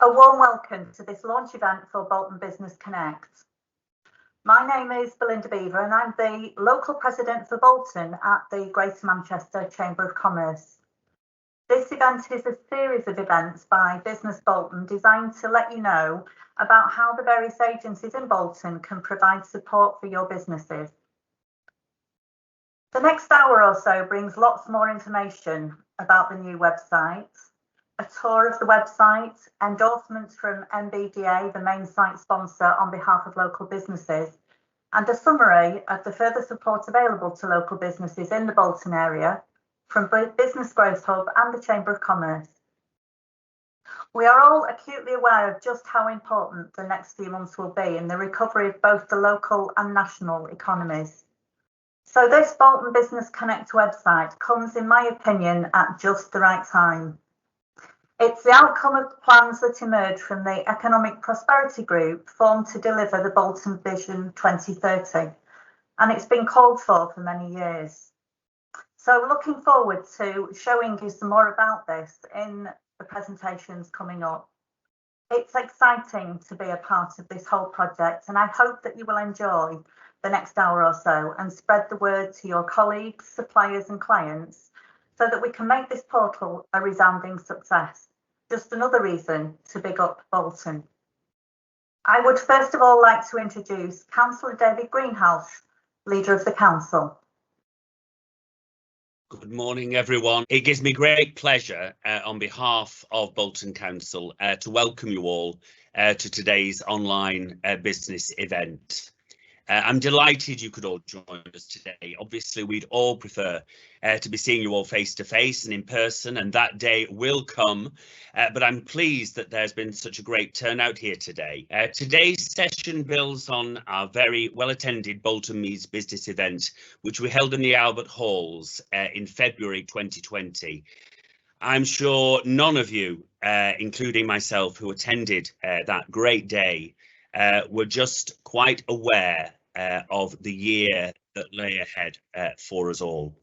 A warm welcome to this launch event for Bolton Business Connect. My name is Belinda Beaver and I'm the local president for Bolton at the Greater Manchester Chamber of Commerce. This event is a series of events by Business Bolton designed to let you know about how the various agencies in Bolton can provide support for your businesses. The next hour or so brings lots more information about the new website, a tour of the website, endorsements from MBDA, the main site sponsor on behalf of local businesses, and a summary of the further support available to local businesses in the Bolton area from both Business Growth Hub and the Chamber of Commerce. We are all acutely aware of just how important the next few months will be in the recovery of both the local and national economies. So this Bolton Business Connect website comes, in my opinion, at just the right time. It's the outcome of the plans that emerged from the Economic Prosperity Group formed to deliver the Bolton Vision 2030, and it's been called for many years. So looking forward to showing you some more about this in the presentations coming up. It's exciting to be a part of this whole project, and I hope that you will enjoy the next hour or so and spread the word to your colleagues, suppliers and clients so that we can make this portal a resounding success. Just another reason to big up Bolton. I would first of all like to introduce Councillor David Greenhouse, Leader of the Council. Good morning, everyone. It gives me great pleasure on behalf of Bolton Council to welcome you all to today's online business event. I'm delighted you could all join us today. Obviously, we'd all prefer to be seeing you all face to face and in person, and that day will come. But I'm pleased that there's been such a great turnout here today. Today's session builds on our very well attended Bolton Meads business event, which we held in the Albert Halls in February 2020. I'm sure none of you, including myself, who attended that great day, were just quite aware of the year that lay ahead for us all.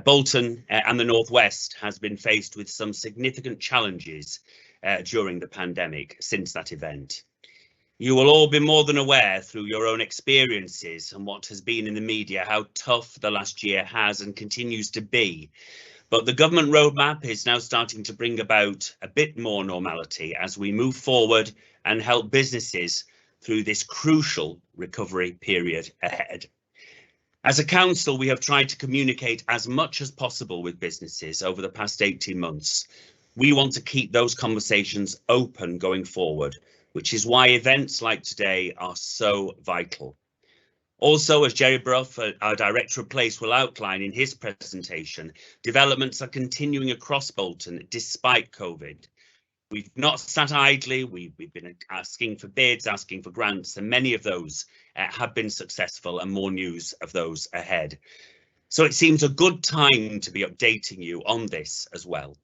Bolton and the North West has been faced with some significant challenges during the pandemic since that event. You will all be more than aware through your own experiences and what has been in the media how tough the last year has and continues to be. But the government roadmap is now starting to bring about a bit more normality as we move forward and help businesses through this crucial recovery period ahead. As a council, we have tried to communicate as much as possible with businesses over the past 18 months. We want to keep those conversations open going forward, which is why events like today are so vital. Also, as Jerry Bruff, our Director of Place, will outline in his presentation, developments are continuing across Bolton despite COVID. We've not sat idly, we've been asking for bids, asking for grants, and many of those have been successful, and more news of those ahead. So it seems a good time to be updating you on this as well.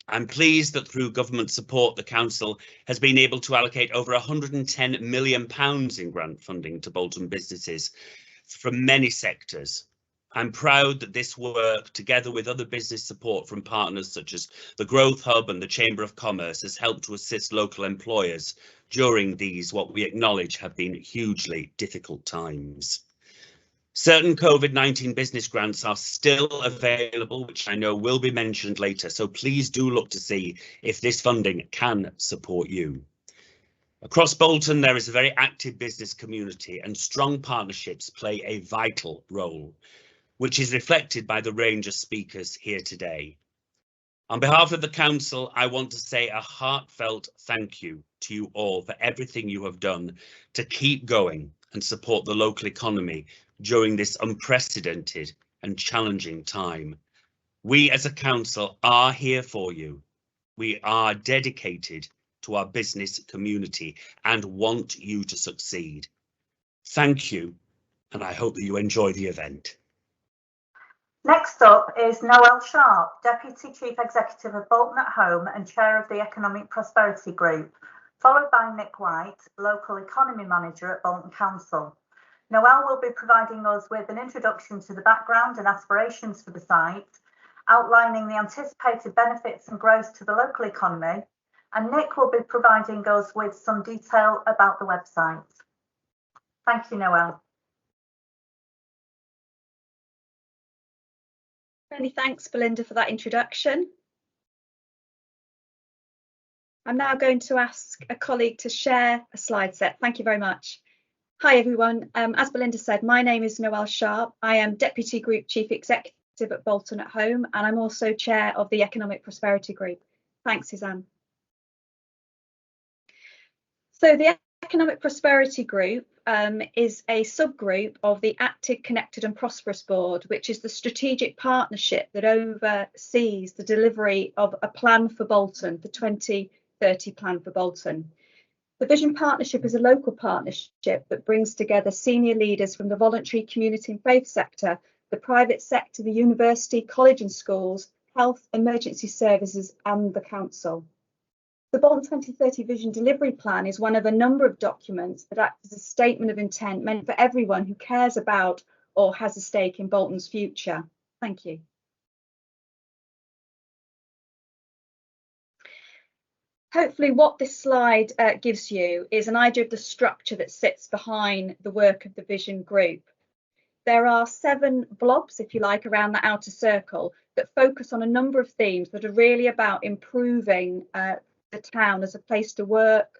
I'm pleased that through government support, the council has been able to allocate over £110 million in grant funding to Bolton businesses from many sectors. I'm proud that this work, together with other business support from partners such as the Growth Hub and the Chamber of Commerce, has helped to assist local employers during these, what we acknowledge have been hugely difficult times. Certain COVID-19 business grants are still available, which I know will be mentioned later, so please do look to see if this funding can support you. Across Bolton, there is a very active business community and strong partnerships play a vital role, which is reflected by the range of speakers here today. On behalf of the council, I want to say a heartfelt thank you to you all for everything you have done to keep going and support the local economy during this unprecedented and challenging time. We as a council are here for you. We are dedicated to our business community and want you to succeed. Thank you, and I hope that you enjoy the event. Next up is Noel Sharpe, Deputy Chief Executive of Bolton at Home and Chair of the Economic Prosperity Group, followed by Nick White, Local Economy Manager at Bolton Council. Noel will be providing us with an introduction to the background and aspirations for the site, outlining the anticipated benefits and growth to the local economy, and Nick will be providing us with some detail about the website. Thank you, Noel. Many thanks, Belinda, for that introduction. I'm now going to ask a colleague to share a slide set. Thank you very much. Hi, everyone. As Belinda said, my name is Noel Sharpe. I am Deputy Group Chief Executive at Bolton at Home, and I'm also Chair of the Economic Prosperity Group. Thanks, Suzanne. So the Economic Prosperity Group is a subgroup of the Active, Connected and Prosperous Board, which is the strategic partnership that oversees the delivery of a plan for Bolton, the 2030 plan for Bolton. The Vision Partnership is a local partnership that brings together senior leaders from the voluntary, community and faith sector, the private sector, the university, college and schools, health, emergency services and the council. The Bolton 2030 Vision Delivery Plan is one of a number of documents that act as a statement of intent meant for everyone who cares about or has a stake in Bolton's future. Thank you. Hopefully what this slide gives you is an idea of the structure that sits behind the work of the Vision Group. There are 7 blobs, if you like, around the outer circle that focus on a number of themes that are really about improving the town as a place to work,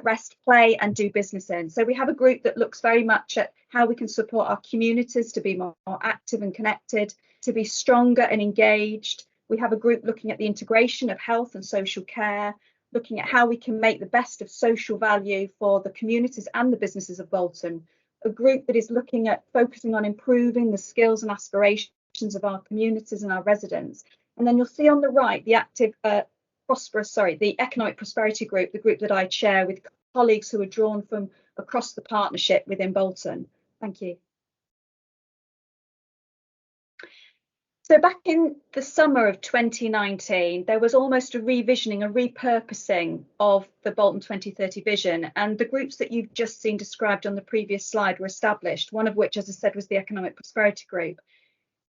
rest, play and do business in. So we have a group that looks very much at how we can support our communities to be more active and connected, to be stronger and engaged. We have a group looking at the integration of health and social care, looking at how we can make the best of social value for the communities and the businesses of Bolton. A group that is looking at focusing on improving the skills and aspirations of our communities and our residents. And then you'll see on the right the the Economic Prosperity Group, the group that I chair with colleagues who are drawn from across the partnership within Bolton. Thank you. So back in the summer of 2019, there was almost a revisioning, a repurposing of the Bolton 2030 vision, and the groups that you've just seen described on the previous slide were established, one of which, as I said, was the Economic Prosperity Group.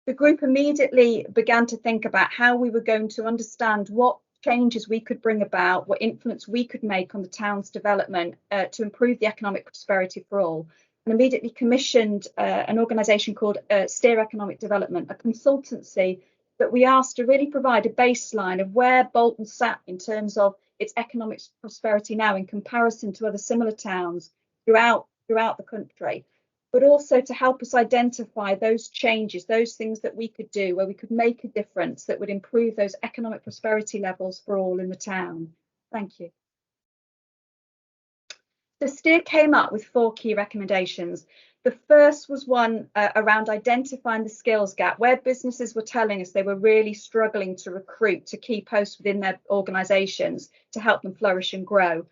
The group immediately began to think about how we were going to understand what changes we could bring about, what influence we could make on the town's development to improve the economic prosperity for all, and immediately commissioned an organisation called Steer Economic Development, a consultancy that we asked to really provide a baseline of where Bolton sat in terms of its economic prosperity now in comparison to other similar towns throughout the country, but also to help us identify those changes, those things that we could do where we could make a difference that would improve those economic prosperity levels for all in the town. Thank you. The Steer came up with 4 key recommendations. The first was one around identifying the skills gap, where businesses were telling us they were really struggling to recruit to key posts within their organisations to help them flourish and grow,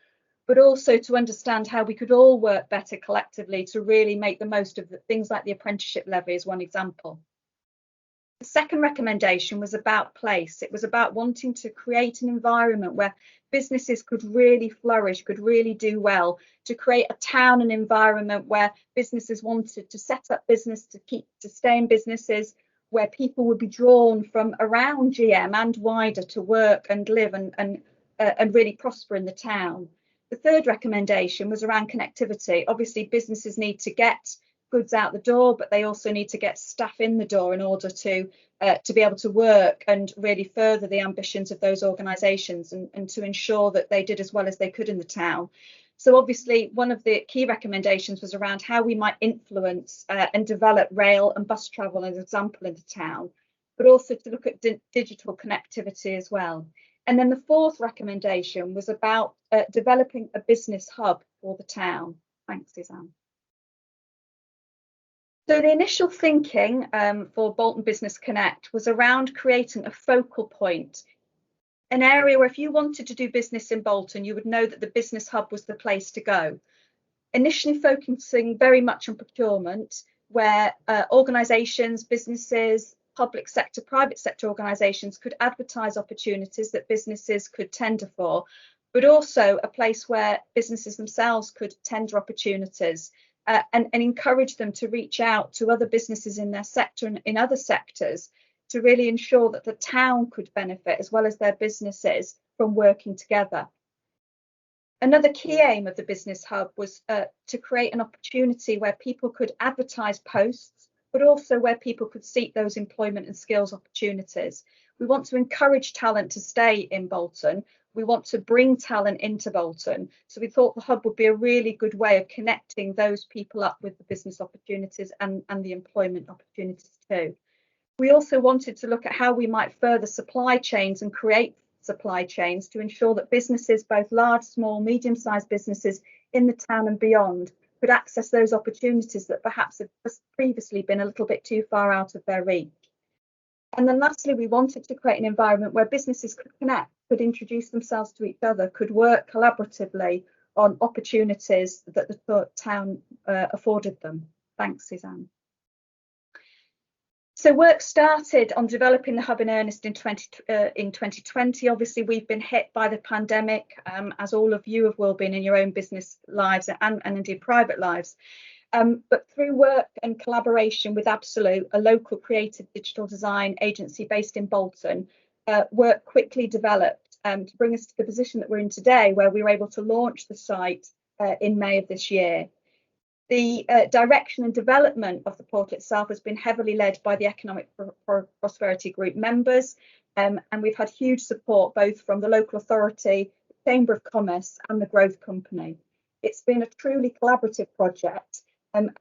but also to understand how we could all work better collectively to really make the most of things like the apprenticeship levy as one example. The second recommendation was about place. It was about wanting to create an environment where businesses could really flourish, could really do well, to create a town and environment where businesses wanted to set up business, to stay in businesses, where people would be drawn from around GM and wider to work and live and really prosper in the town. The third recommendation was around connectivity. Obviously, businesses need to get goods out the door, but they also need to get staff in the door in order to be able to work and really further the ambitions of those organisations and to ensure that they did as well as they could in the town. So obviously, one of the key recommendations was around how we might influence and develop rail and bus travel as an example in the town, but also to look at digital connectivity as well. And then the fourth recommendation was about developing a business hub for the town. Thanks, Suzanne. So the initial thinking for Bolton Business Connect was around creating a focal point, an area where if you wanted to do business in Bolton, you would know that the business hub was the place to go. Initially focusing very much on procurement, where organisations, businesses, public sector, private sector organisations could advertise opportunities that businesses could tender for, but also a place where businesses themselves could tender opportunities and encourage them to reach out to other businesses in their sector and in other sectors to really ensure that the town could benefit as well as their businesses from working together. Another key aim of the Business Hub was to create an opportunity where people could advertise posts, but also where people could seek those employment and skills opportunities. We want to encourage talent to stay in Bolton. We want to bring talent into Bolton. So we thought the hub would be a really good way of connecting those people up with the business opportunities and the employment opportunities too. We also wanted to look at how we might further supply chains and create supply chains to ensure that businesses, both large, small, medium-sized businesses in the town and beyond, could access those opportunities that perhaps have previously been a little bit too far out of their reach. And then lastly, we wanted to create an environment where businesses could connect, could introduce themselves to each other, could work collaboratively on opportunities that the town afforded them. Thanks, Suzanne. So work started on developing the hub in earnest in 2020. Obviously, we've been hit by the pandemic, as all of you have well been in your own business lives and indeed private lives. But through work and collaboration with Absolute, a local creative digital design agency based in Bolton, work quickly developed to bring us to the position that we're in today, where we were able to launch the site in May of this year. The direction and development of the portal itself has been heavily led by the Economic Prosperity Group members, and we've had huge support both from the local authority, the Chamber of Commerce and the Growth Company. It's been a truly collaborative project, and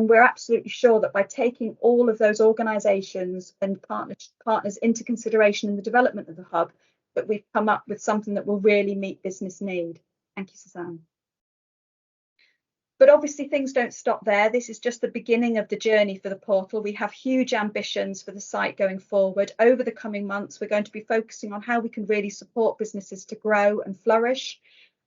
we're absolutely sure that by taking all of those organisations and partners into consideration in the development of the hub, that we've come up with something that will really meet business need. Thank you, Suzanne. But obviously things don't stop there. This is just the beginning of the journey for the portal. We have huge ambitions for the site going forward. Over the coming months, we're going to be focusing on how we can really support businesses to grow and flourish.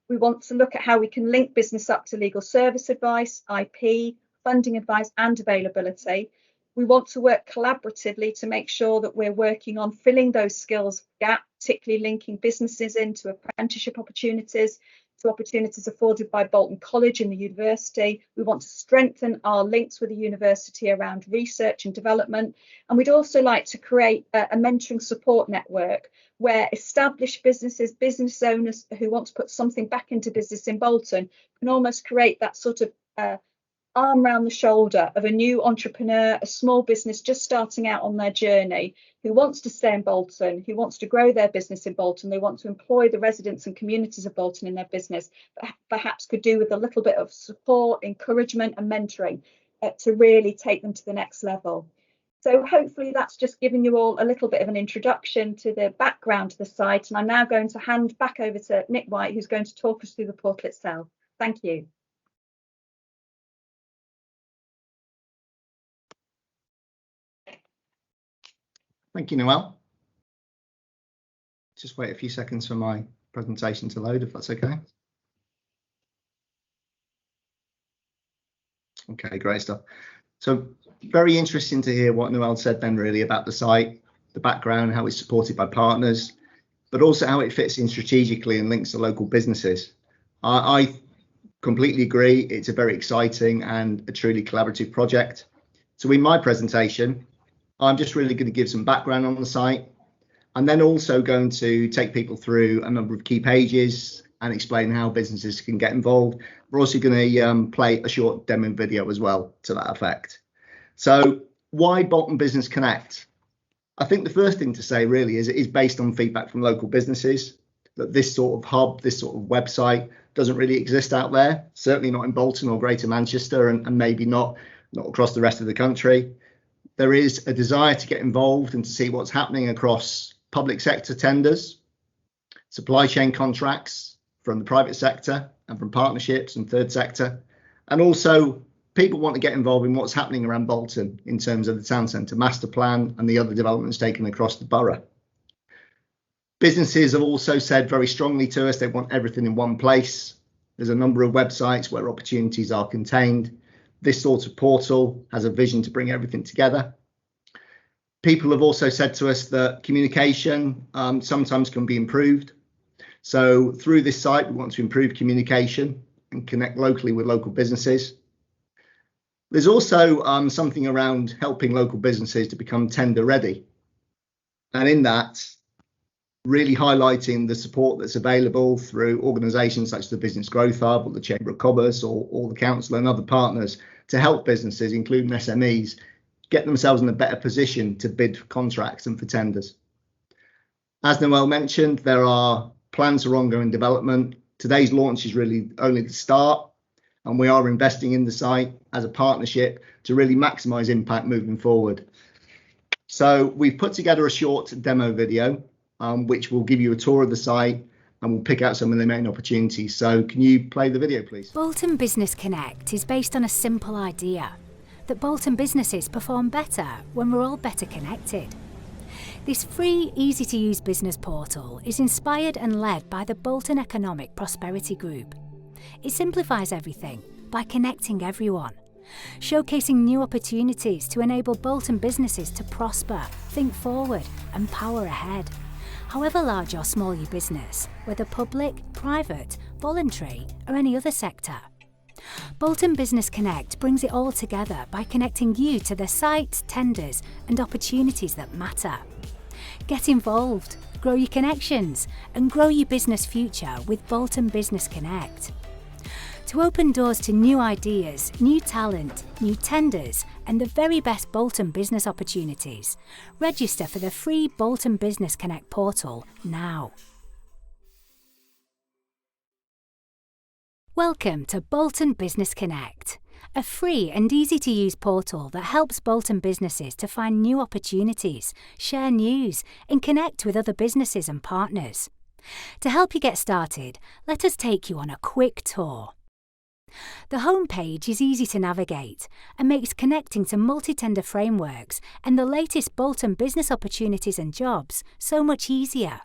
We want to look at how we can link business up to legal service advice, IP, funding advice and availability. We want to work collaboratively to make sure that we're working on filling those skills gaps, particularly linking businesses into apprenticeship opportunities, to opportunities afforded by Bolton College and the university. We want to strengthen our links with the university around research and development. And we'd also like to create a mentoring support network where established businesses, business owners who want to put something back into business in Bolton can almost create that sort of arm around the shoulder of a new entrepreneur, a small business just starting out on their journey, who wants to stay in Bolton, who wants to grow their business in Bolton. They want to employ the residents and communities of Bolton in their business, but perhaps could do with a little bit of support, encouragement and mentoring to really take them to the next level. So hopefully that's just given you all a little bit of an introduction to the background to the site. And I'm now going to hand back over to Nick White, who's going to talk us through the portal itself. Thank you. Thank you, Noel. Just wait a few seconds for my presentation to load, if that's okay. Okay, great stuff. So very interesting to hear what Noel said then really about the site, the background, how it's supported by partners, but also how it fits in strategically and links to local businesses. I completely agree. It's a very exciting and a truly collaborative project. So in my presentation, I'm just really going to give some background on the site and then also going to take people through a number of key pages and explain how businesses can get involved. We're also going to play a short demo video as well to that effect. So why Bolton Business Connect? I think the first thing to say really is it is based on feedback from local businesses that this sort of hub, this sort of website doesn't really exist out there, certainly not in Bolton or Greater Manchester and maybe not across the rest of the country. There is a desire to get involved and to see what's happening across public sector tenders, supply chain contracts from the private sector and from partnerships and third sector. And also people want to get involved in what's happening around Bolton in terms of the town centre master plan and the other developments taken across the borough. Businesses have also said very strongly to us they want everything in one place. There's a number of websites where opportunities are contained. This sort of portal has a vision to bring everything together. People have also said to us that communication sometimes can be improved. So through this site, we want to improve communication and connect locally with local businesses. There's also something around helping local businesses to become tender ready. And in that, really highlighting the support that's available through organisations such as the Business Growth Hub or the Chamber of Commerce or the Council and other partners to help businesses, including SMEs, get themselves in a better position to bid for contracts and for tenders. As Noel mentioned, there are plans for ongoing development. Today's launch is really only the start, and we are investing in the site as a partnership to really maximise impact moving forward. So we've put together a short demo video, which will give you a tour of the site and we'll pick out some of the main opportunities. So can you play the video, please? Bolton Business Connect is based on a simple idea, that Bolton businesses perform better when we're all better connected. This free, easy-to-use business portal is inspired and led by the Bolton Economic Prosperity Group. It simplifies everything by connecting everyone, showcasing new opportunities to enable Bolton businesses to prosper, think forward and power ahead. However large or small your business, whether public, private, voluntary or any other sector. Bolton Business Connect brings it all together by connecting you to the sites, tenders and opportunities that matter. Get involved, grow your connections and grow your business future with Bolton Business Connect. To open doors to new ideas, new talent, new tenders and the very best Bolton business opportunities, register for the free Bolton Business Connect portal now. Welcome to Bolton Business Connect, a free and easy-to-use portal that helps Bolton businesses to find new opportunities, share news and connect with other businesses and partners. To help you get started, let us take you on a quick tour. The homepage is easy to navigate and makes connecting to multi-tender frameworks and the latest Bolton business opportunities and jobs so much easier.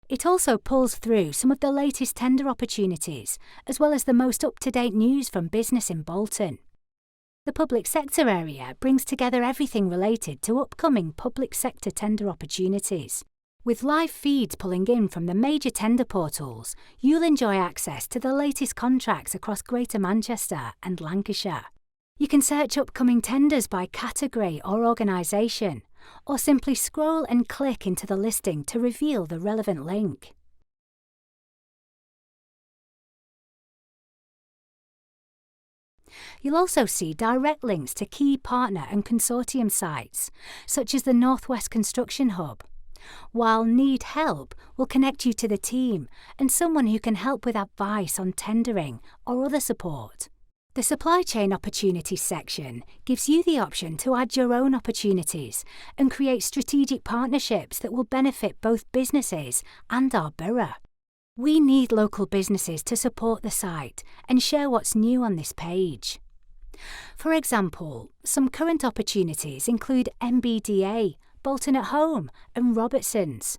It also pulls through some of the latest tender opportunities, as well as the most up-to-date news from business in Bolton. The public sector area brings together everything related to upcoming public sector tender opportunities. With live feeds pulling in from the major tender portals, you'll enjoy access to the latest contracts across Greater Manchester and Lancashire. You can search upcoming tenders by category or organisation, or simply scroll and click into the listing to reveal the relevant link. You'll also see direct links to key partner and consortium sites, such as the Northwest Construction Hub, while Need Help will connect you to the team and someone who can help with advice on tendering or other support. The Supply Chain Opportunities section gives you the option to add your own opportunities and create strategic partnerships that will benefit both businesses and our borough. We need local businesses to support the site and share what's new on this page. For example, some current opportunities include MBDA, Bolton at Home and Robertson's.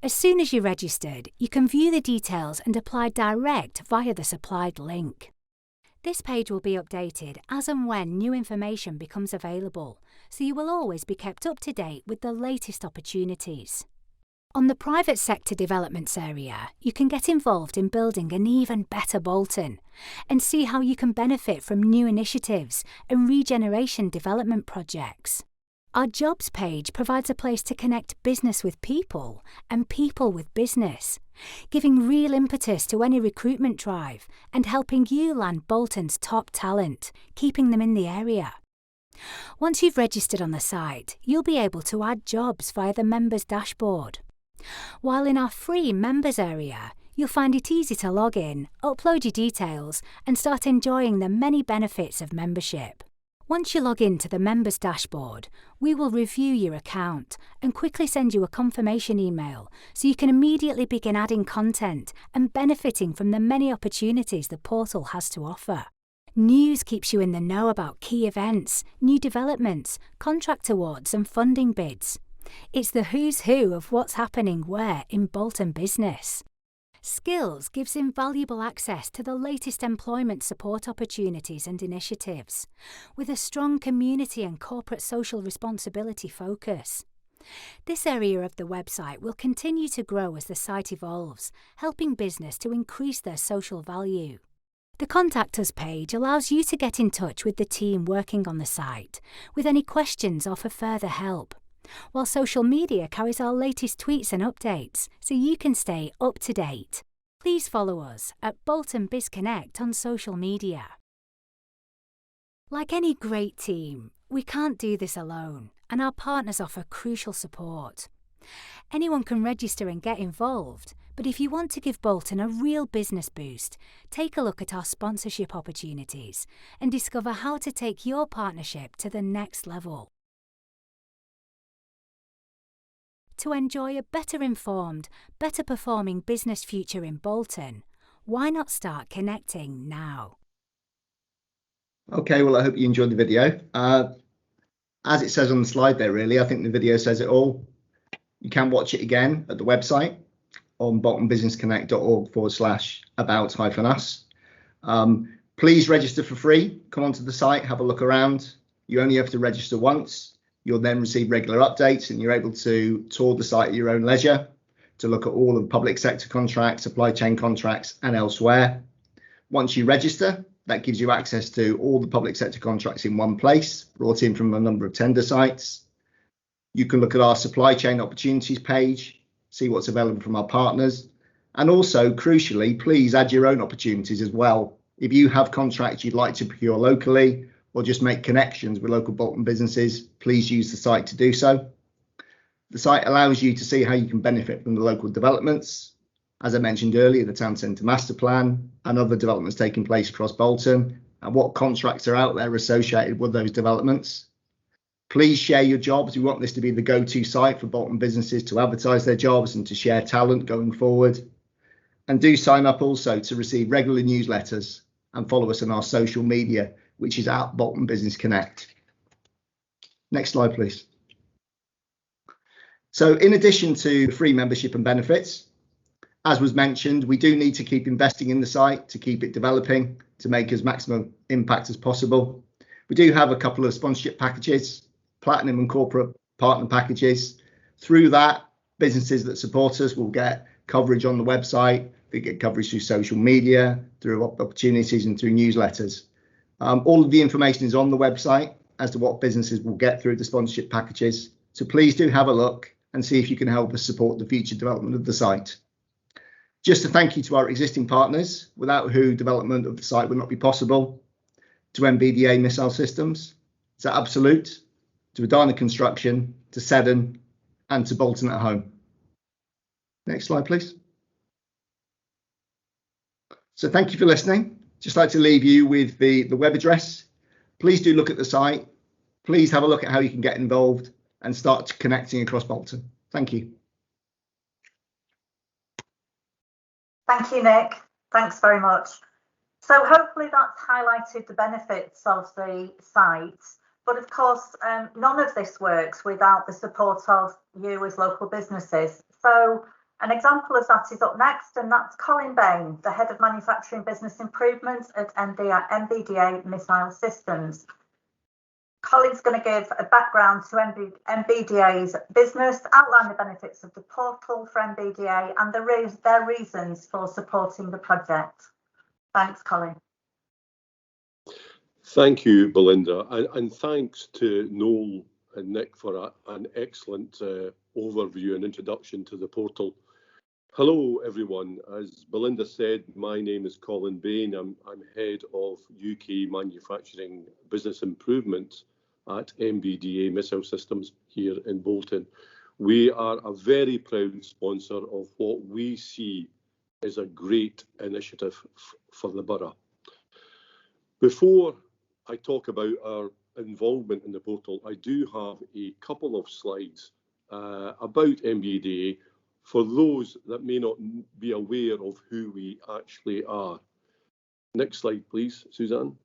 As soon as you're registered, you can view the details and apply direct via the supplied link. This page will be updated as and when new information becomes available, so you will always be kept up to date with the latest opportunities. On the private sector developments area, you can get involved in building an even better Bolton and see how you can benefit from new initiatives and regeneration development projects. Our jobs page provides a place to connect business with people and people with business, giving real impetus to any recruitment drive and helping you land Bolton's top talent, keeping them in the area. Once you've registered on the site, you'll be able to add jobs via the members dashboard. While in our free members area, you'll find it easy to log in, upload your details and start enjoying the many benefits of membership. Once you log in to the members dashboard, we will review your account and quickly send you a confirmation email so you can immediately begin adding content and benefiting from the many opportunities the portal has to offer. News keeps you in the know about key events, new developments, contract awards and funding bids. It's the who's who of what's happening where in Bolton business. Skills gives invaluable access to the latest employment support opportunities and initiatives, with a strong community and corporate social responsibility focus. This area of the website will continue to grow as the site evolves, helping business to increase their social value. The Contact Us page allows you to get in touch with the team working on the site with any questions or for further help. while social media carries our latest tweets and updates, so you can stay up to date. Please follow us at Bolton BizConnect on social media. Like any great team, we can't do this alone, and our partners offer crucial support. Anyone can register and get involved, but if you want to give Bolton a real business boost, take a look at our sponsorship opportunities and discover how to take your partnership to the next level. To enjoy a better informed, better performing business future in Bolton, why not start connecting now? Okay, well, I hope you enjoyed the video. As it says on the slide there, really, I think the video says it all. You can watch it again at the website on boltonbusinessconnect.org/about-us. Please register for free. Come onto the site, have a look around. You only have to register once. You'll then receive regular updates and you're able to tour the site at your own leisure to look at all of the public sector contracts, supply chain contracts and elsewhere. Once you register, that gives you access to all the public sector contracts in one place, brought in from a number of tender sites. You can look at our supply chain opportunities page, see what's available from our partners. And also, crucially, please add your own opportunities as well. If you have contracts you'd like to procure locally or just make connections with local Bolton businesses, please use the site to do so. The site allows you to see how you can benefit from the local developments. As I mentioned earlier, the Town Centre Master Plan and other developments taking place across Bolton and what contracts are out there associated with those developments. Please share your jobs. We want this to be the go-to site for Bolton businesses to advertise their jobs and to share talent going forward. And do sign up also to receive regular newsletters and follow us on our social media, which is at Bolton Business Connect. Next slide, please. So in addition to free membership and benefits, as was mentioned, we do need to keep investing in the site to keep it developing, to make as maximum impact as possible. We do have a couple of sponsorship packages, platinum and corporate partner packages. Through that, businesses that support us will get coverage on the website, they get coverage through social media, through opportunities and through newsletters. All of the information is on the website as to what businesses will get through the sponsorship packages. So please do have a look and see if you can help us support the future development of the site. Just a thank you to our existing partners, without who development of the site would not be possible. To MBDA Missile Systems, to Absolute, to Adana Construction, to Seddon, and to Bolton at Home. Next slide, please. So thank you for listening. Just like to leave you with the web address. Please do look at the site. Please have a look at how you can get involved and start connecting across Bolton. Thank you. Thank you, Nick. Thanks very much. So hopefully that's highlighted the benefits of the site. But of course, none of this works without the support of you as local businesses. So an example of that is up next, and that's Colin Bain, the Head of Manufacturing Business Improvements at MBDA Missile Systems. Colin's going to give a background to MBDA's business, outline the benefits of the portal for MBDA and their reasons for supporting the project. Thanks, Colin. Thank you, Belinda, and thanks to Noel and Nick for an excellent overview and introduction to the portal. Hello, everyone. As Belinda said, my name is Colin Bain. I'm Head of UK Manufacturing Business Improvement at MBDA Missile Systems here in Bolton. We are a very proud sponsor of what we see as a great initiative for the borough. Before I talk about our involvement in the portal, I do have a couple of slides about MBDA for those that may not be aware of who we actually are. Next slide, please, Suzanne.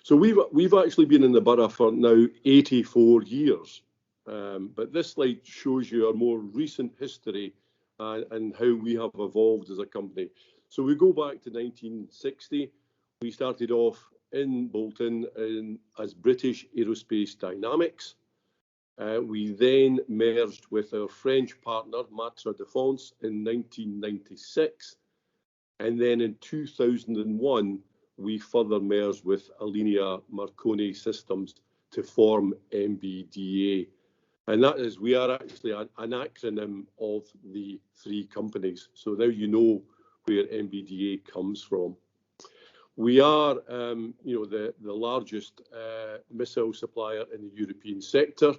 So we've actually been in the borough for now 84 years, but this slide shows you our more recent history and how we have evolved as a company. So we go back to 1960. We started off in Bolton as British Aerospace Dynamics. We then merged with our French partner, Matra Défense, in 1996. And then in 2001, we further merged with Alenia Marconi Systems to form MBDA. And that is, we are actually an acronym of the three companies. So now you know where MBDA comes from. We are, the largest missile supplier in the European sector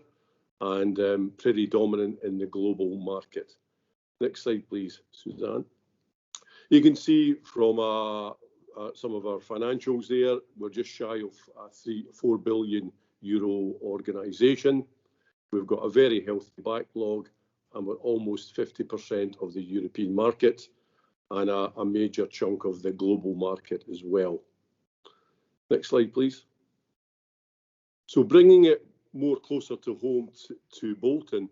and pretty dominant in the global market. Next slide, please, Suzanne. You can see from some of our financials there, we're just shy of a 4 billion euro organisation. We've got a very healthy backlog, and we're almost 50% of the European market and a major chunk of the global market as well. Next slide, please. So bringing it more closer to home to Bolton,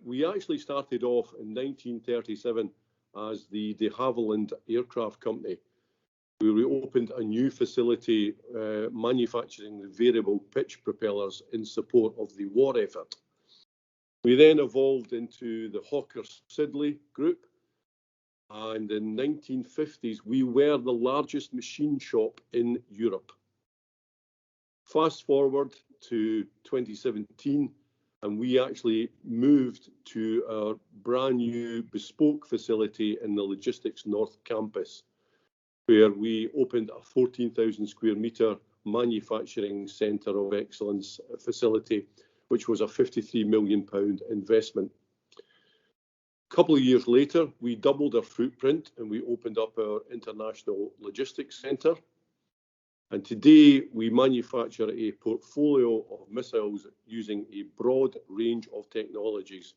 we actually started off in 1937 as the de Havilland Aircraft Company, where we opened a new facility manufacturing the variable pitch propellers in support of the war effort. We then evolved into the Hawker-Siddeley Group, and in the 1950s we were the largest machine shop in Europe. Fast forward to 2017, and we actually moved to our brand new bespoke facility in the Logistics North Campus, where we opened a 14,000 square metre manufacturing centre of excellence facility, which was a £53 million investment. A couple of years later, we doubled our footprint and we opened up our International Logistics Centre. And today we manufacture a portfolio of missiles using a broad range of technologies.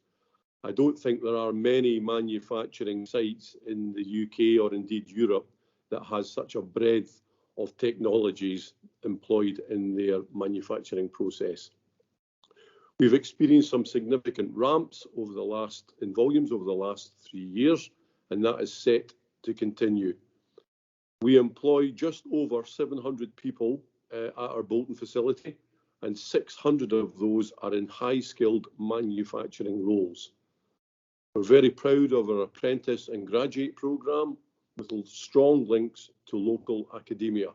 I don't think there are many manufacturing sites in the UK or indeed Europe that has such a breadth of technologies employed in their manufacturing process. We've experienced some significant ramps in volumes over the last 3 years, and that is set to continue. We employ just over 700 people at our Bolton facility, and 600 of those are in high-skilled manufacturing roles. We're very proud of our apprentice and graduate programme with strong links to local academia.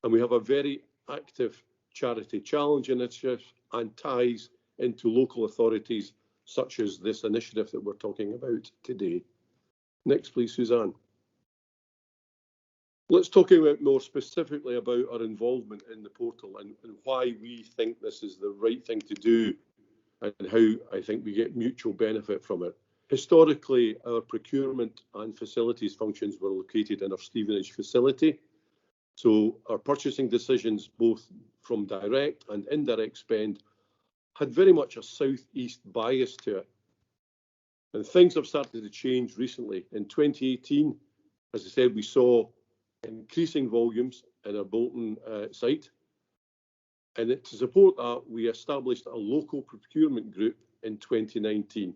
And we have a very active charity challenge initiative and ties into local authorities, such as this initiative that we're talking about today. Next, please, Suzanne. Let's talk more specifically about our involvement in the portal and why we think this is the right thing to do and how I think we get mutual benefit from it. Historically, our procurement and facilities functions were located in our Stevenage facility. So our purchasing decisions, both from direct and indirect spend, had very much a southeast bias to it. And things have started to change recently. In 2018, as I said, we saw increasing volumes in our Bolton site. And to support that, we established a local procurement group in 2019.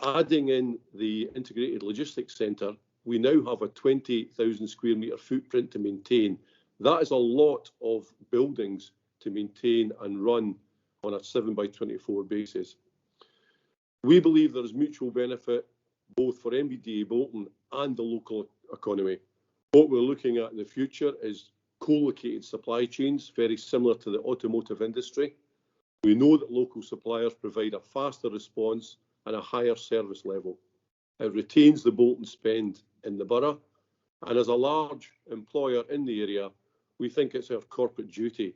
Adding in the Integrated Logistics Centre, we now have a 20,000 square metre footprint to maintain. That is a lot of buildings to maintain and run on a 7x24 basis. We believe there is mutual benefit both for MBDA Bolton and the local economy. What we're looking at in the future is co-located supply chains, very similar to the automotive industry. We know that local suppliers provide a faster response and a higher service level. It retains the Bolton spend in the borough, and as a large employer in the area, we think it's our corporate duty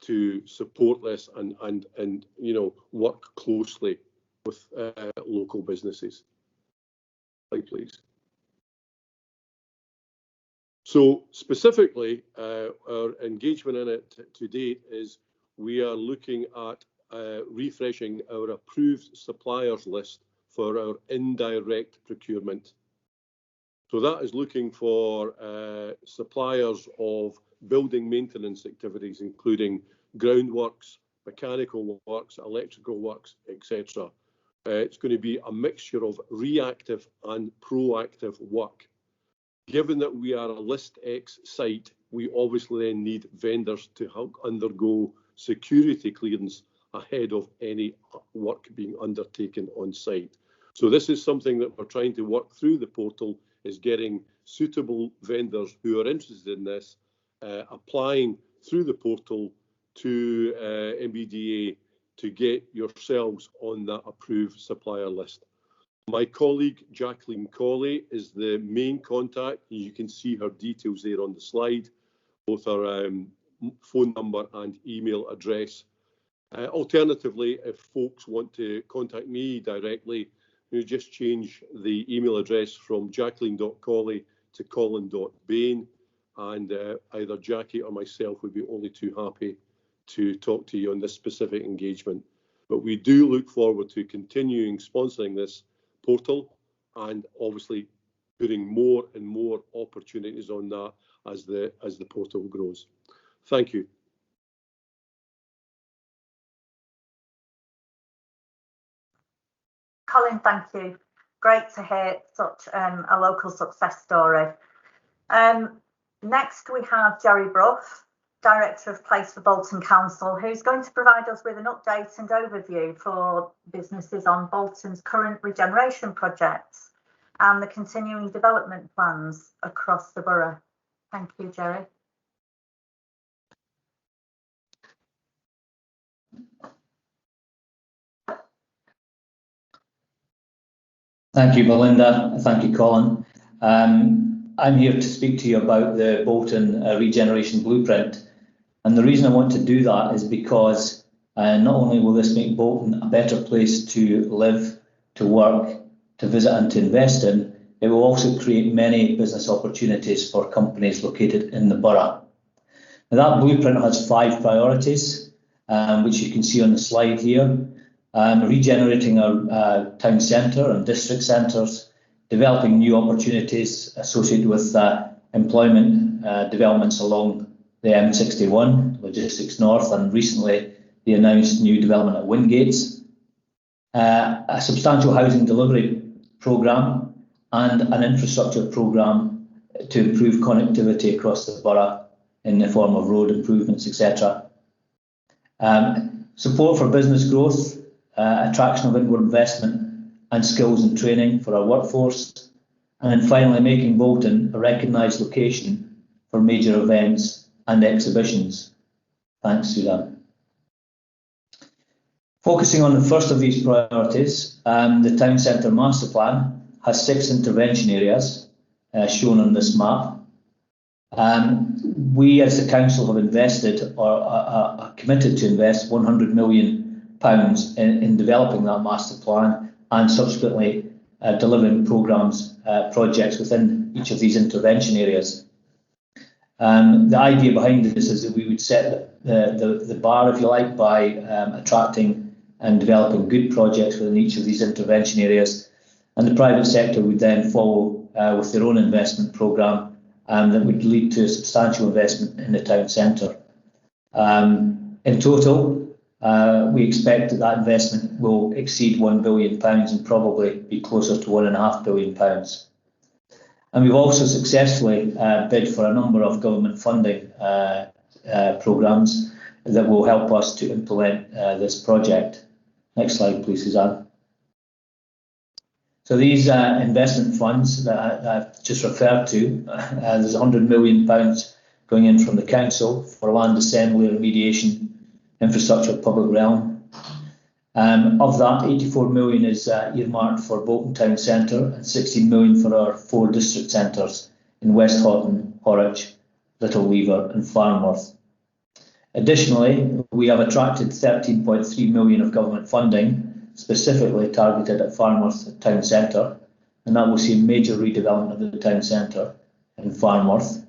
to support this and work closely with local businesses. Slide, please. So specifically, our engagement in it to date is we are looking at refreshing our approved suppliers list for our indirect procurement. So that is looking for suppliers of building maintenance activities, including groundworks, mechanical works, electrical works, etc. It's going to be a mixture of reactive and proactive work. Given that we are a List X site, we obviously then need vendors to help undergo security clearance ahead of any work being undertaken on site. So this is something that we're trying to work through the portal, is getting suitable vendors who are interested in this, applying through the portal to MBDA to get yourselves on that approved supplier list. My colleague Jacqueline Colley is the main contact. You can see her details there on the slide, both her phone number and email address. Alternatively, if folks want to contact me directly, you just change the email address from jacqueline.colley to colin.bain, and either Jackie or myself would be only too happy to talk to you on this specific engagement. But we do look forward to continuing sponsoring this portal and obviously putting more and more opportunities on that as the portal grows. Thank you. Colin, thank you. Great to hear such a local success story. Next, we have Jerry Brough, Director of Place for Bolton Council, who's going to provide us with an update and overview for businesses on Bolton's current regeneration projects and the continuing development plans across the borough. Thank you, Jerry. Thank you, Belinda. Thank you, Colin. I'm here to speak to you about the Bolton Regeneration Blueprint. And the reason I want to do that is because not only will this make Bolton a better place to live, to work, to visit and to invest in, it will also create many business opportunities for companies located in the borough. Now, that blueprint has 5 priorities, which you can see on the slide here. Regenerating our town centre and district centres, developing new opportunities associated with employment developments along the M61, Logistics North, and recently the announced new development at Wingates, a substantial housing delivery programme and an infrastructure programme to improve connectivity across the borough in the form of road improvements, etc. Support for business growth, attraction of inward investment and skills and training for our workforce, and then finally making Bolton a recognised location for major events and exhibitions. Thanks, Suzanne. Focusing on the first of these priorities, the Town Centre Master Plan has 6 intervention areas shown on this map. We as the Council have invested or are committed to invest £100 million in developing that master plan and subsequently delivering programmes, projects within each of these intervention areas. The idea behind this is that we would set the bar, if you like, by attracting and developing good projects within each of these intervention areas, and the private sector would then follow with their own investment programme that would lead to a substantial investment in the town centre. In total, we expect that investment will exceed £1 billion and probably be closer to £1.5 billion. And we've also successfully bid for a number of government funding programmes that will help us to implement this project. Next slide, please, Suzanne. So these investment funds that I've just referred to, there's £100 million going in from the council for land assembly, remediation, infrastructure, public realm. Of that, 84 million is earmarked for Bolton Town Centre and 16 million for our 4 district centres in West Houghton, Horwich, Little Weaver and Farnworth. Additionally, we have attracted 13.3 million of government funding, specifically targeted at Farnworth Town Centre, and that will see a major redevelopment of the town centre in Farnworth.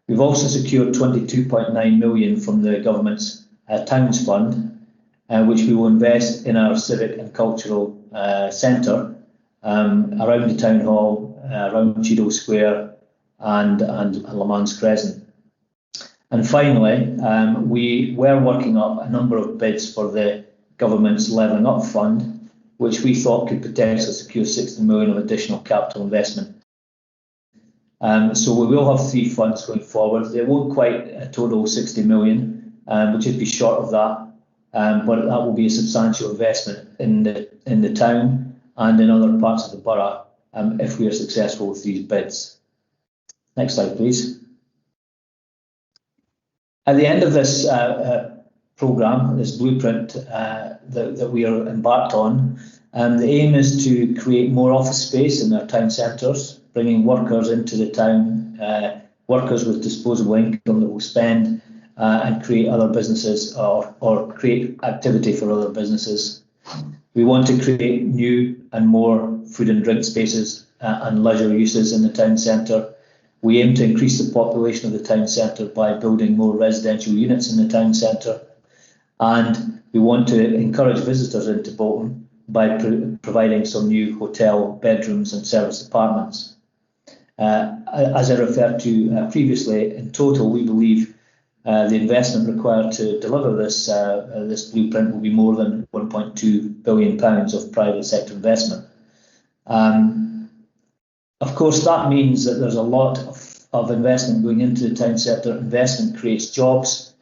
We've also secured 22.9 million from the government's Towns Fund, which we will invest in our civic and cultural centre around the town hall, around Cheadle Square and Le Mans Crescent. And finally, we were working up a number of bids for the government's Levelling Up Fund, which we thought could potentially secure 60 million of additional capital investment. So we will have 3 funds going forward. They won't quite total 60 million. We'll just be short of that, but that will be a substantial investment in the town and in other parts of the borough if we are successful with these bids. Next slide, please. At the end of this programme, this blueprint that we are embarked on. The aim is to create more office space in our town centres, bringing workers into the town, workers with disposable income that will spend and create other businesses or create activity for other businesses. We want to create new and more food and drink spaces and leisure uses in the town centre. We aim to increase the population of the town centre by building more residential units in the town centre. And we want to encourage visitors into Bolton by providing some new hotel bedrooms and service apartments. As I referred to previously, in total, we believe the investment required to deliver this blueprint will be more than £1.2 billion of private sector investment. Of course, that means that there's a lot of investment going into the town sector. Investment creates jobs.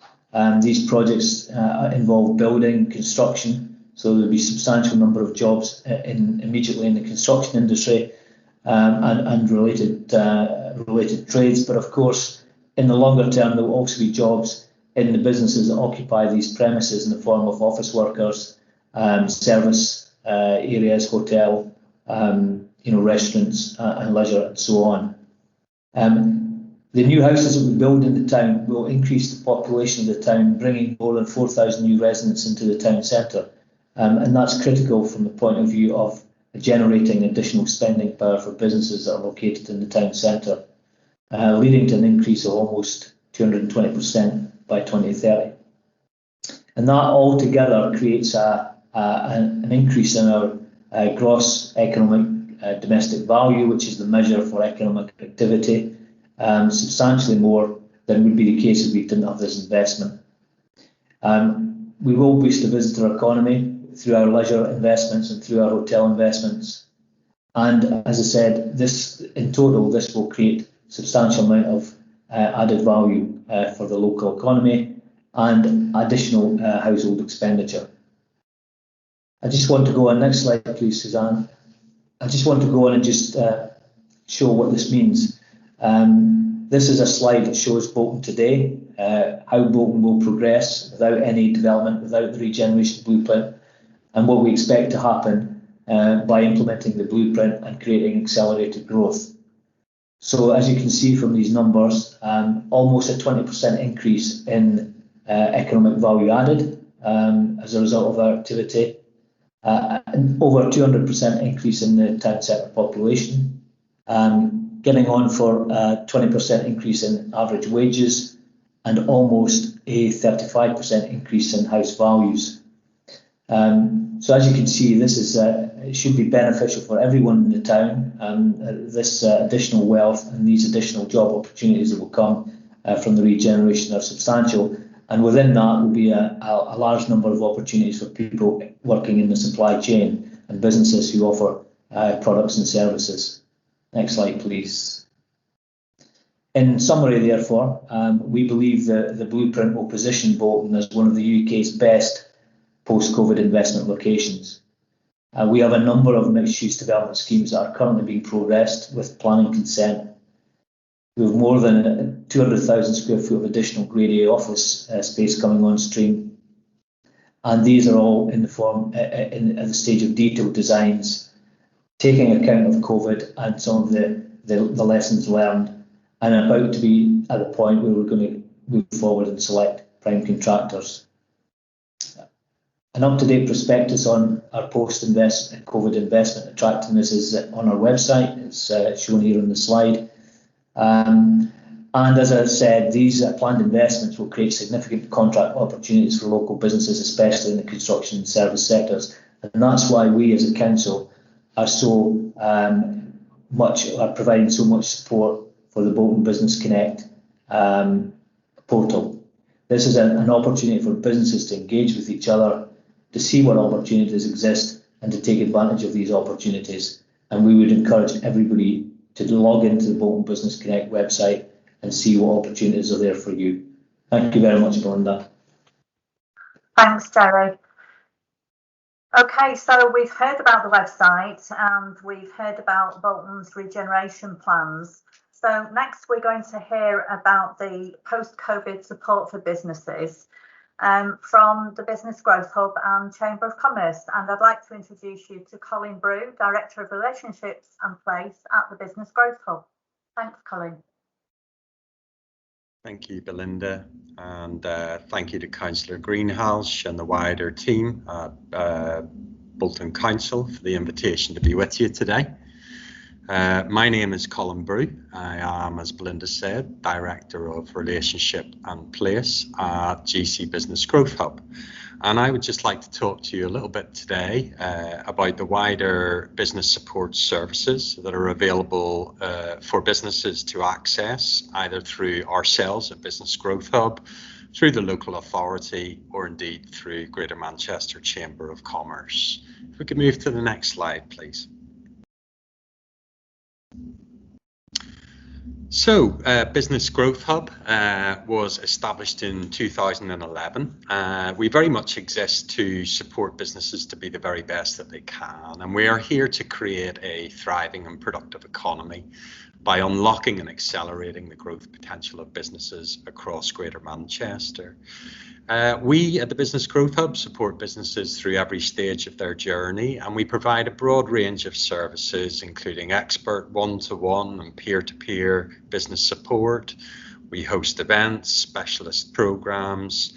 These projects involve building, construction, so there'll be a substantial number of jobs immediately in the construction industry and related trades. But of course, in the longer term, there will also be jobs in the businesses that occupy these premises in the form of office workers, service areas, hotel, restaurants and leisure and so on. The new houses that we build in the town will increase the population of the town, bringing more than 4,000 new residents into the town centre. And that's critical from the point of view of generating additional spending power for businesses that are located in the town centre, leading to an increase of almost 220% by 2030. And that altogether creates an increase in our gross economic domestic value, which is the measure for economic activity, substantially more than would be the case if we didn't have this investment. We will boost the visitor economy through our leisure investments and through our hotel investments. And as I said, in total, this will create substantial amount of added value for the local economy and additional household expenditure. I just want to go on, next slide please, Suzanne. I just want to go on and just show what this means. This is a slide that shows Bolton today, how Bolton will progress without any development, without the regeneration blueprint, and what we expect to happen by implementing the blueprint and creating accelerated growth. So as you can see from these numbers, almost a 20% increase in economic value added as a result of our activity, over 200% increase in the town centre population, getting on for a 20% increase in average wages and almost a 35% increase in house values. So as you can see, this is it should be beneficial for everyone in the town. This additional wealth and these additional job opportunities that will come from the regeneration are substantial, and within that will be a large number of opportunities for people working in the supply chain and businesses who offer products and services. Next slide, please. In summary, therefore, we believe that the blueprint will position Bolton as one of the UK's best post-COVID investment locations. We have a number of mixed-use development schemes that are currently being progressed with planning consent. We have more than 200,000 square foot of additional Grade A office space coming on stream, and these are all in the form at the stage of detailed designs, taking account of COVID and some of the lessons learned, and about to be at the point where we're going to move forward and select prime contractors. An up-to-date prospectus on our post-COVID investment attractiveness is on our website. It's shown here on the slide. And as I said, these planned investments will create significant contract opportunities for local businesses, especially in the construction and service sectors. And that's why we as a council are so providing so much support for the Bolton Business Connect portal. This is an opportunity for businesses to engage with each other, to see what opportunities exist and to take advantage of these opportunities. And we would encourage everybody to log into the Bolton Business Connect website and see what opportunities are there for you. Thank you very much, Belinda. Thanks, Jerry. Okay, so we've heard about the website and we've heard about Bolton's regeneration plans. So next we're going to hear about the post-COVID support for businesses. from the Business Growth Hub and Chamber of Commerce. And I'd like to introduce you to Colin Bain, Director of Relationships and Place at the Business Growth Hub. Thanks, Colin. Thank you, Belinda, and thank you to Councillor Greenhalgh and the wider team at Bolton Council for the invitation to be with you today. My name is Colin Bain. I am, as Belinda said, Director of Relationship and Place at GC Business Growth Hub. And I would just like to talk to you a little bit today about the wider business support services that are available for businesses to access, either through ourselves at Business Growth Hub, through the local authority, or indeed through Greater Manchester Chamber of Commerce. If we could move to the next slide, please. So, Business Growth Hub was established in 2011. We very much exist to support businesses to be the very best that they can, and we are here to create a thriving and productive economy by unlocking and accelerating the growth potential of businesses across Greater Manchester. We at the Business Growth Hub support businesses through every stage of their journey, and we provide a broad range of services, including expert one-to-one and peer-to-peer business support. We host events, specialist programs,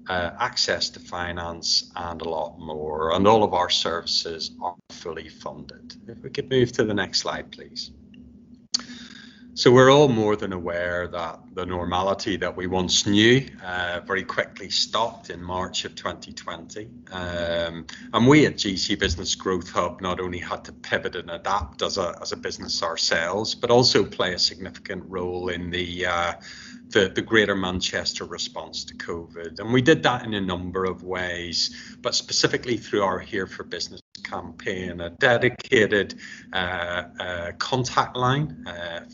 access to finance, and a lot more. And all of our services are fully funded. If we could move to the next slide, please. So we're all more than aware that the normality that we once knew very quickly stopped in March of 2020. And we at GC Business Growth Hub not only had to pivot and adapt as a business ourselves, but also play a significant role in the Greater Manchester response to COVID. And we did that in a number of ways, but specifically through our Here for Business campaign, a dedicated contact line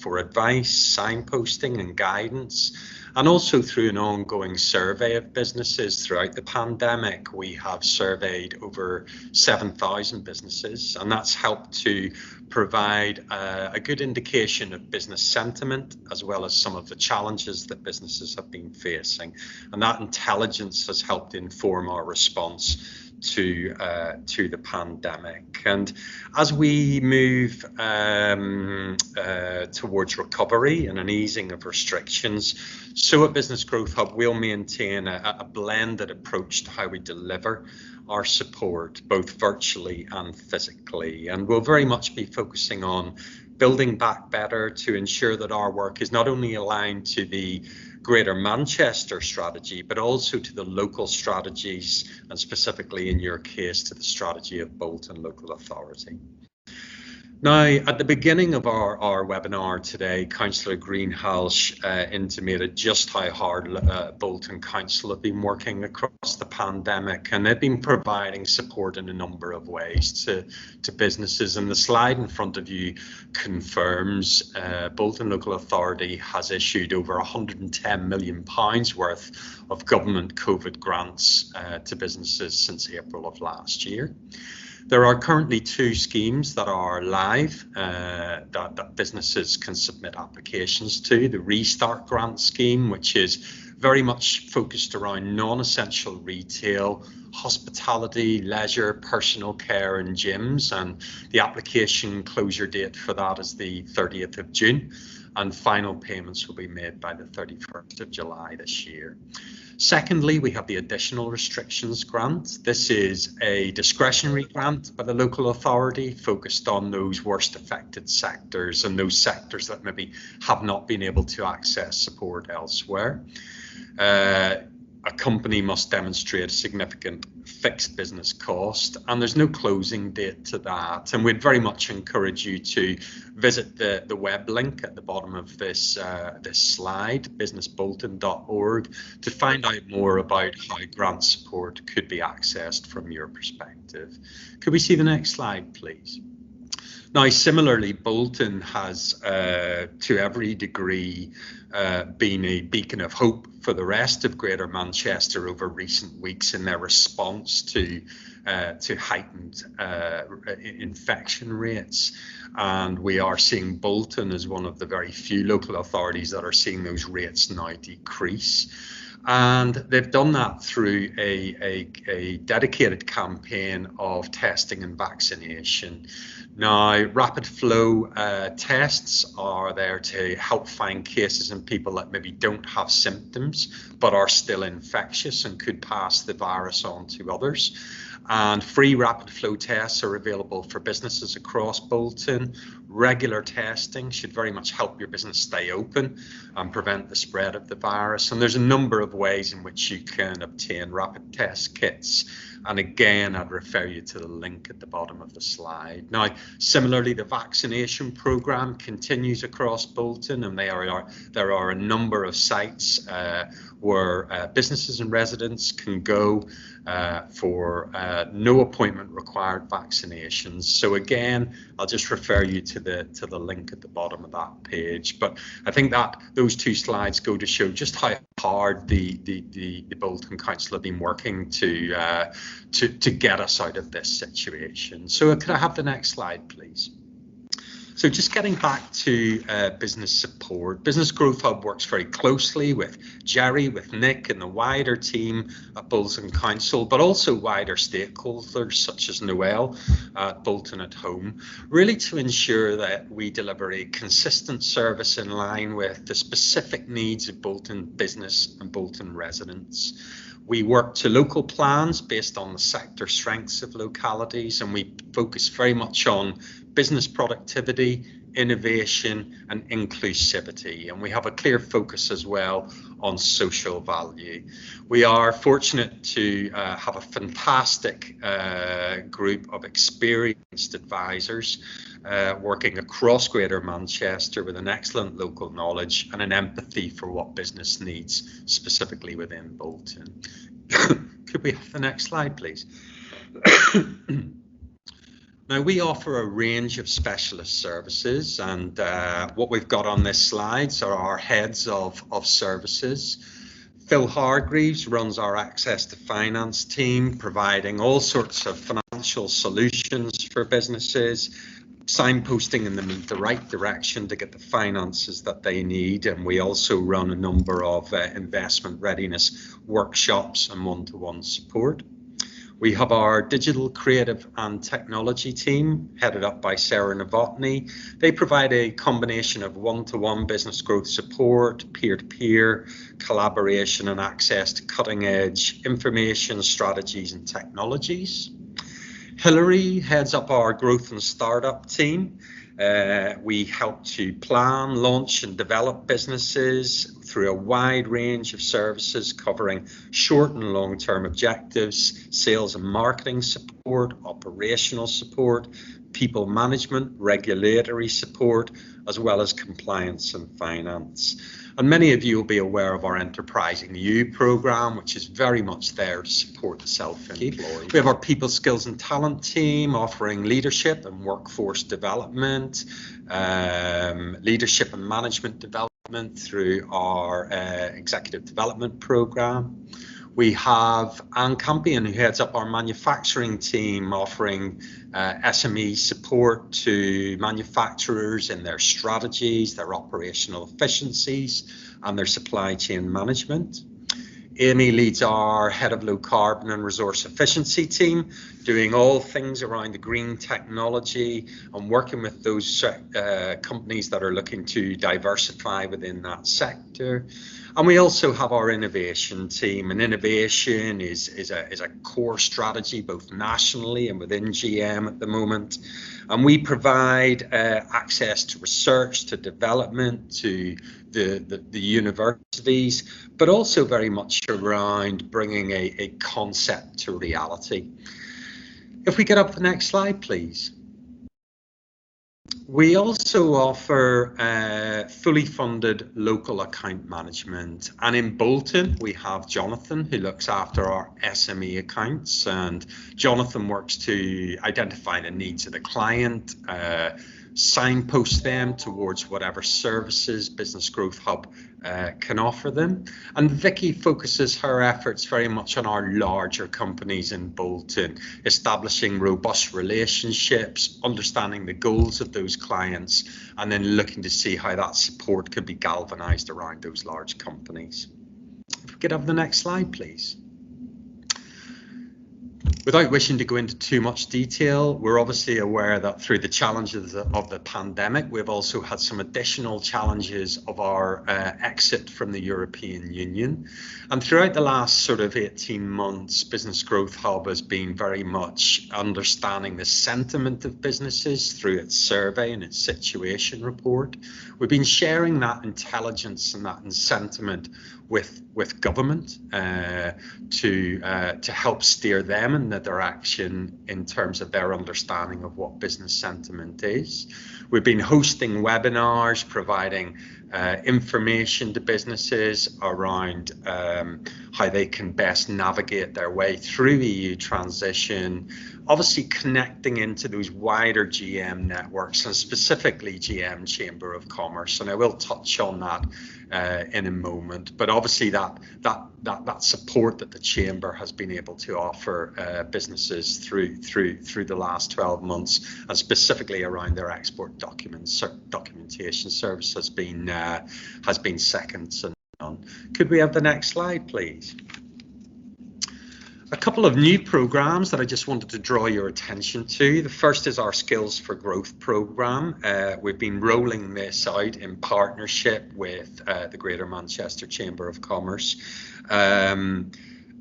for advice, signposting and guidance, and also through an ongoing survey of businesses throughout the pandemic. We have surveyed over 7,000 businesses, and that's helped to provide a good indication of business sentiment, as well as some of the challenges that businesses have been facing. And that intelligence has helped inform our response to the pandemic. And as we move towards recovery and an easing of restrictions, so at Business Growth Hub, we'll maintain a blended approach to how we deliver our support, both virtually and physically. And we'll very much be focusing on building back better to ensure that our work is not only aligned to the Greater Manchester strategy, but also to the local strategies, and specifically in your case to the strategy of Bolton Local Authority. Now, at the beginning of our webinar today, Councillor Greenhalgh intimated just how hard Bolton Council have been working across the pandemic, and they've been providing support in a number of ways to businesses. And the slide in front of you confirms Bolton Local Authority has issued over £110 million worth of government COVID grants to businesses since April of last year. There are currently 2 schemes that are live that businesses can submit applications to. The Restart Grant Scheme, which is very much focused around non-essential retail, hospitality, leisure, personal care and gyms, and the application closure date for that is the 30th of June, and final payments will be made by the 31st of July this year. Secondly, we have the Additional Restrictions Grant. This is a discretionary grant by the local authority focused on those worst affected sectors and those sectors that maybe have not been able to access support elsewhere. A company must demonstrate a significant fixed business cost, and there's no closing date to that. And we'd very much encourage you to visit the web link at the bottom of this slide, businessbolton.org, to find out more about how grant support could be accessed from your perspective. Could we see the next slide, please? Now, similarly, Bolton has, to every degree, been a beacon of hope for the rest of Greater Manchester over recent weeks in their response to heightened infection rates. And we are seeing Bolton as one of the very few local authorities that are seeing those rates now decrease. And they've done that through a dedicated campaign of testing and vaccination. Now, rapid flow tests are there to help find cases in people that maybe don't have symptoms but are still infectious and could pass the virus on to others. And free rapid flow tests are available for businesses across Bolton. Regular testing should very much help your business stay open and prevent the spread of the virus. And there's a number of ways in which you can obtain rapid test kits. And again, I'd refer you to the link at the bottom of the slide. Now, similarly, the vaccination programme continues across Bolton, and there are a number of sites where businesses and residents can go for no appointment required vaccinations. So again, I'll just refer you to the link at the bottom of that page. But I think that those two slides go to show just how hard the Bolton Council have been working to get us out of this situation. So could I have the next slide, please? So just getting back to business support, Business Growth Hub works very closely with Jerry, with Nick and the wider team at Bolton Council, but also wider stakeholders such as Noel at Bolton at Home, really to ensure that we deliver a consistent service in line with the specific needs of Bolton business and Bolton residents. We work to local plans based on the sector strengths of localities, and we focus very much on business productivity, innovation and inclusivity. And we have a clear focus as well on social value. We are fortunate to have a fantastic group of experienced advisors working across Greater Manchester with an excellent local knowledge and an empathy for what business needs specifically within Bolton. Could we have the next slide, please? Now, we offer a range of specialist services, and what we've got on this slide are our heads of services. Phil Hargreaves runs our Access to Finance team, providing all sorts of financial solutions for businesses, signposting them in the right direction to get the finances that they need. And we also run a number of investment readiness workshops and one-to-one support. We have our digital, creative and technology team headed up by Sarah Novotny. They provide a combination of one-to-one business growth support, peer-to-peer collaboration and access to cutting edge information, strategies and technologies. Hilary heads up our growth and startup team. We help to plan, launch and develop businesses through a wide range of services covering short and long-term objectives, sales and marketing support, operational support, people management, regulatory support, as well as compliance and finance. And many of you will be aware of our Enterprising You programme, which is very much there to support the self-employed. We have our People Skills and Talent team offering leadership and workforce development, leadership and management development through our Executive Development programme. We have Anne Campion, who heads up our manufacturing team, offering SME support to manufacturers in their strategies, their operational efficiencies, and their supply chain management. Amy leads our Head of Low Carbon and Resource Efficiency team, doing all things around the green technology and working with those companies that are looking to diversify within that sector. And we also have our innovation team, and innovation is a core strategy both nationally and within GM at the moment. And we provide access to research, to development, to the universities, but also very much around bringing a concept to reality. If we get up the next slide, please. We also offer fully funded local account management, and in Bolton we have Jonathan, who looks after our SME accounts, and Jonathan works to identify the needs of the client, signpost them towards whatever services Business Growth Hub can offer them. And Vicky focuses her efforts very much on our larger companies in Bolton, establishing robust relationships, understanding the goals of those clients, and then looking to see how that support could be galvanized around those large companies. If we could have the next slide, please. Without wishing to go into too much detail, we're obviously aware that through the challenges of the pandemic, we've also had some additional challenges of our exit from the European Union. And throughout the last sort of 18 months, Business Growth Hub has been very much understanding the sentiment of businesses through its survey and its situation report. We've been sharing that intelligence and that sentiment with government to help steer them in the direction in terms of their understanding of what business sentiment is. We've been hosting webinars, providing information to businesses around how they can best navigate their way through EU transition, obviously connecting into those wider GM networks and specifically GM Chamber of Commerce. And I will touch on that in a moment, but obviously that support that the Chamber has been able to offer businesses through the last 12 months, and specifically around their export documentation service has been second to none. Could we have the next slide, please? A couple of new programs that I just wanted to draw your attention to. The first is our Skills for Growth program. We've been rolling this out in partnership with the Greater Manchester Chamber of Commerce.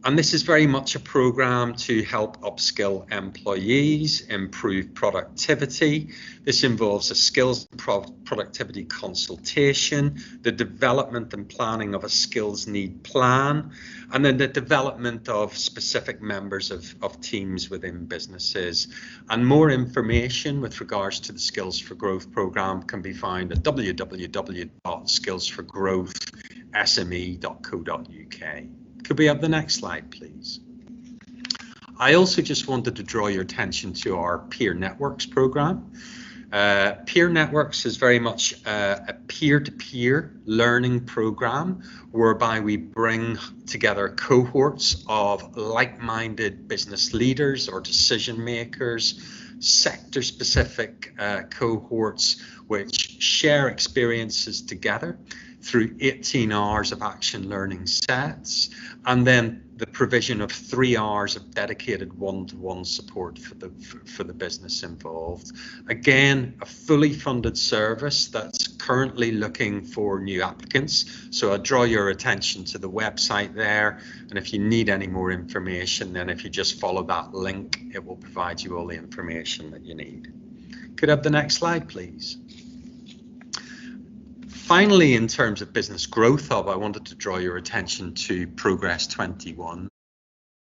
And this is very much a program to help upskill employees, improve productivity. This involves a skills productivity consultation, the development and planning of a skills need plan, and then the development of specific members of teams within businesses. And more information with regards to the Skills for Growth program can be found at www.skillsforgrowthsme.co.uk. Could we have the next slide, please? I also just wanted to draw your attention to our Peer Networks program. Peer Networks is very much a peer-to-peer learning program whereby we bring together cohorts of like-minded business leaders or decision makers, sector-specific cohorts which share experiences together through 18 hours of action learning sets, and then the provision of 3 hours of dedicated one-to-one support for the business involved. Again, a fully funded service that's currently looking for new applicants. So I'll draw your attention to the website there. And if you need any more information, then if you just follow that link, it will provide you all the information that you need. Could I have the next slide, please? Finally, in terms of Business Growth Hub, I wanted to draw your attention to Progress 21.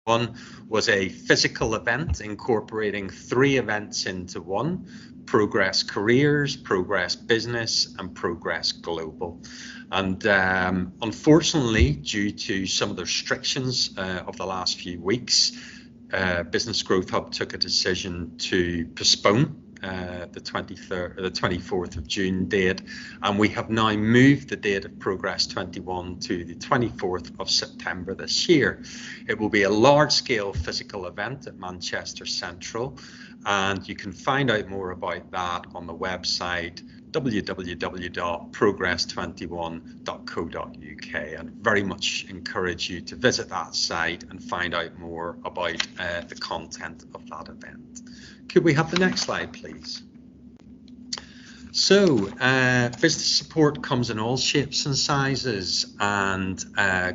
One was a physical event incorporating 3 events into one: Progress Careers, Progress Business, and Progress Global. And unfortunately, due to some of the restrictions of the last few weeks, Business Growth Hub took a decision to postpone the 24th of June date, and we have now moved the date of Progress 21 to the 24th of September this year. It will be a large-scale physical event at Manchester Central, and you can find out more about that on the website www.progress21.co.uk, and very much encourage you to visit that site and find out more about the content of that event. Could we have the next slide, please? So, business support comes in all shapes and sizes, and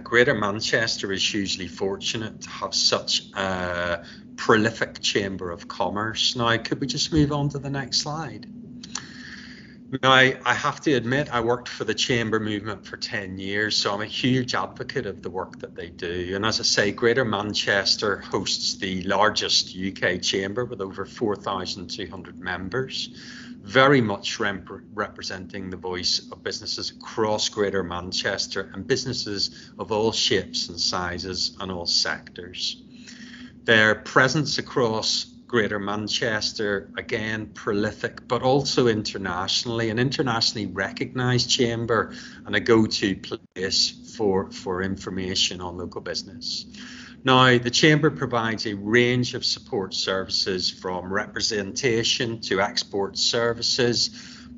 Greater Manchester is hugely fortunate to have such a prolific Chamber of Commerce. Now, could we just move on to the next slide? Now, I have to admit, I worked for the Chamber movement for 10 years, so I'm a huge advocate of the work that they do. And as I say, Greater Manchester hosts the largest UK Chamber with over 4,200 members, very much representing the voice of businesses across Greater Manchester and businesses of all shapes and sizes and all sectors. Their presence across Greater Manchester, again, prolific, but also internationally, an internationally recognised chamber and a go-to place for information on local business. Now, the Chamber provides a range of support services from representation to export services,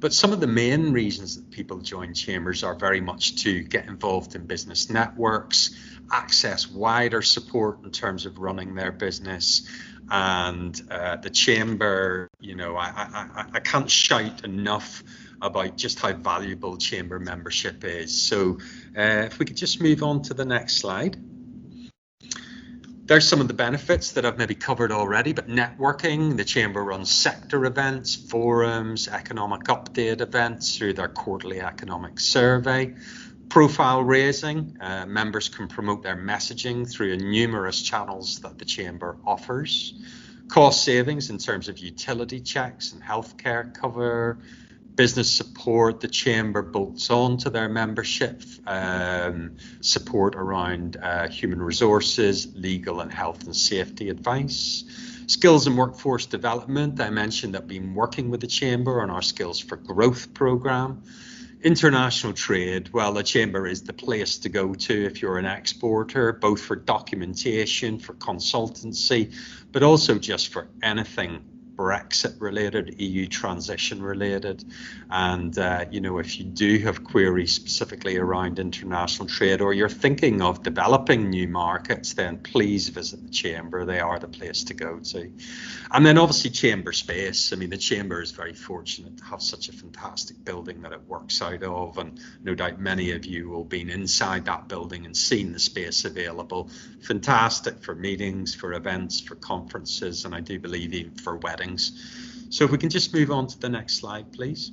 But some of the main reasons that people join chambers are very much to get involved in business networks, access wider support in terms of running their business. And the chamber, you know, I can't shout enough about just how valuable chamber membership is. So if we could just move on to the next slide. There's some of the benefits that I've maybe covered already, but networking, the chamber runs sector events, forums, economic update events through their quarterly economic survey. Profile raising, members can promote their messaging through numerous channels that the chamber offers. Cost savings in terms of utility checks and healthcare cover. Business support, the chamber bolts on to their membership, support around human resources, legal and health and safety advice. Skills and workforce development, I mentioned that I've been working with the chamber on our Skills for Growth programme. International trade, well, the chamber is the place to go to if you're an exporter, both for documentation, for consultancy, but also just for anything Brexit related, EU transition related. And, you know, if you do have queries specifically around international trade, or you're thinking of developing new markets, then please visit the chamber. They are the place to go to. And then obviously chamber space. I mean, the chamber is very fortunate to have such a fantastic building that it works out of. And no doubt many of you will have been inside that building and seen the space available. Fantastic for meetings, for events, for conferences, and I do believe even for weddings. So if we can just move on to the next slide, please.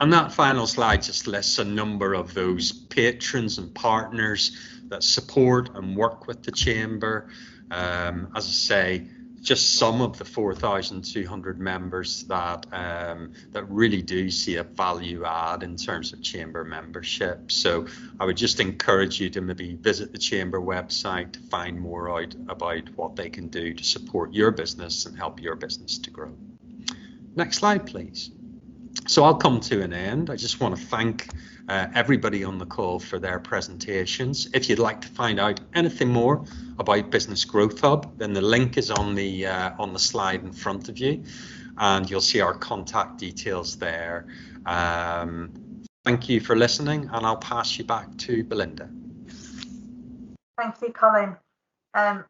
And that final slide just lists a number of those patrons and partners that support and work with the chamber. As I say, just some of the 4,200 members that that really do see a value add in terms of chamber membership. So I would just encourage you to maybe visit the chamber website to find more out about what they can do to support your business and help your business to grow. Next slide, please. So I'll come to an end. I just want to thank everybody on the call for their presentations. If you'd like to find out anything more about Business Growth Hub, then the link is on the slide in front of you, and you'll see our contact details there. Thank you for listening, and I'll pass you back to Belinda. Thank you, Colin.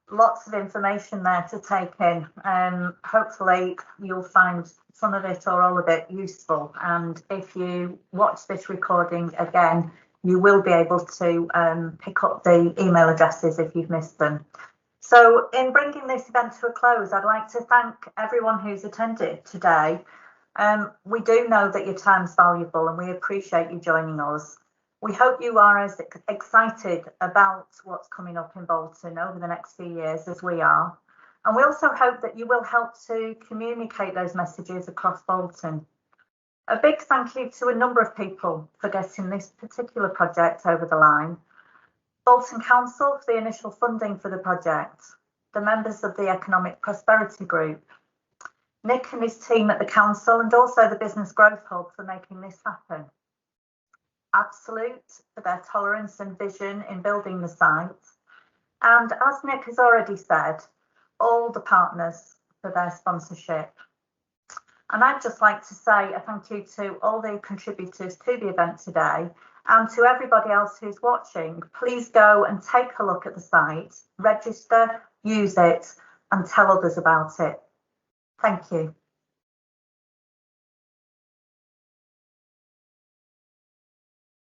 Lots of information there to take in. Hopefully you'll find some of it or all of it useful, and if you watch this recording again, you will be able to pick up the email addresses if you've missed them. So in bringing this event to a close, I'd like to thank everyone who's attended today. We do know that your time's valuable and we appreciate you joining us. We hope you are as excited about what's coming up in Bolton over the next few years as we are. And we also hope that you will help to communicate those messages across Bolton. A big thank you to a number of people for getting this particular project over the line. Bolton Council for the initial funding for the project, the members of the Economic Prosperity Group, Nick and his team at the council, and also the Business Growth Hub for making this happen. Absolute for their tolerance and vision in building the site. And as Nick has already said, all the partners for their sponsorship. And I'd just like to say a thank you to all the contributors to the event today, and to everybody else who's watching. Please go and take a look at the site, register, use it, and tell others about it. Thank you.